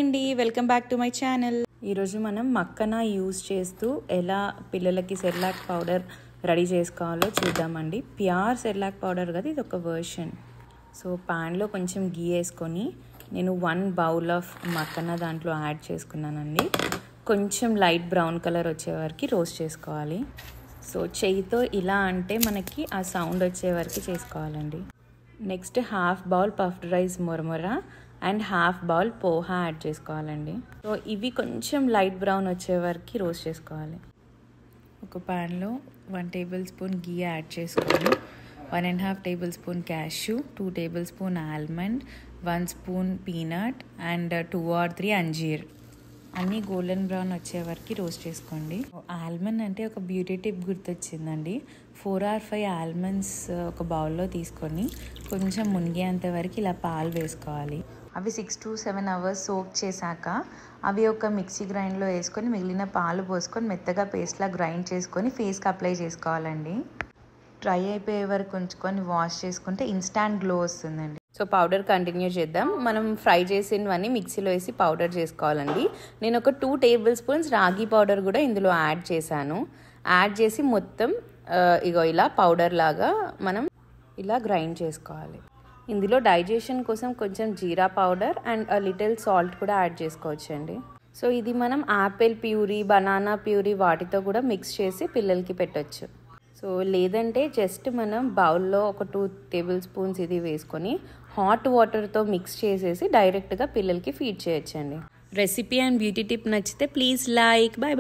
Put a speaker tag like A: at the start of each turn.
A: అండి, welcome back to my channel. ఈరోజు మనం మక్కన యూజ్ చేస్తూ ఎలా పిల్లలకి సెర్లాక్ పౌడర్ రెడీ చేసుకోవాలో చూద్దామండి. ప్యూర్ సెర్లాక్ పౌడర్ కదా, ఇది ఒక వర్షన్. సో ప్యాన్లో కొంచెం గీ వేసుకొని నేను 1 బౌల్ ఆఫ్ మక్కన దాంట్లో యాడ్ చేసుకున్నానండి. కొంచెం లైట్ బ్రౌన్ కలర్ వచ్చే వరకు రోస్ట్ చేసుకోవాలి. సో చెయ్యితో ఇలా అంటే మనకి ఆ సౌండ్ వచ్చే వరకు చేసుకోవాలండి. Next half bowl puffed rice మురముర and half bowl poha add చేసుకోవాలండి. సో ఇవి కొంచెం లైట్ బ్రౌన్ వచ్చే వరకు రోస్ట్ చేసుకోవాలి. ఒక ప్యాన్లో 1 టేబుల్ స్పూన్ గీ యాడ్ చేసుకొని 1.5 table spoon cashew, 2 table spoon almond, 1 spoon peanut and 2 or 3 అంజీర్ అన్నీ గోల్డెన్ బ్రౌన్ వచ్చే వరకు రోస్ట్ చేసుకోండి. ఆల్మండ్ అంటే ఒక బ్యూటీ టిప్ గుర్తొచ్చిందండి. 4 or 5 ఆల్మండ్స్ ఒక బౌల్లో తీసుకొని కొంచెం మునిగేంత వరకు ఇలా పాలు వేసుకోవాలి. అవి 6 to 7 hours సోక్ చేశాక అవి ఒక మిక్సీ గ్రైండ్లో వేసుకొని మిగిలిన పాలు పోసుకొని మెత్తగా పేస్ట్లా గ్రైండ్ చేసుకొని ఫేస్కి అప్లై చేసుకోవాలండి. డ్రై అయిపోయే వరకు ఉంచుకొని వాష్ చేసుకుంటే ఇన్స్టాంట్ గ్లో వస్తుందండి. సో పౌడర్ కంటిన్యూ చేద్దాం. మనం ఫ్రై చేసినవన్నీ మిక్సీలో వేసి పౌడర్ చేసుకోవాలండి. నేను ఒక 2 టేబుల్ స్పూన్స్ రాగి పౌడర్ కూడా ఇందులో యాడ్ చేశాను. యాడ్ చేసి మొత్తం ఇగో ఇలా పౌడర్ లాగా మనం ఇలా గ్రైండ్ చేసుకోవాలి. ఇందులో డైజెషన్ కోసం కొంచెం జీరా పౌడర్ అండ్ లిటిల్ సాల్ట్ కూడా యాడ్ చేసుకోవచ్చండి. సో ఇది మనం యాపిల్ ప్యూరీ, బనానా ప్యూరీ వాటితో కూడా మిక్స్ చేసి పిల్లలకి పెట్టచ్చు. సో లేదంటే జస్ట్ మనం బౌల్లో ఒక 2 టేబుల్ స్పూన్స్ ఇది వేసుకొని హాట్ వాటర్తో మిక్స్ చేసేసి డైరెక్ట్గా పిల్లలకి ఫీడ్ చేయొచ్చండి. రెసిపీ అండ్ బ్యూటీ టిప్ నచ్చితే ప్లీజ్ లైక్. బై.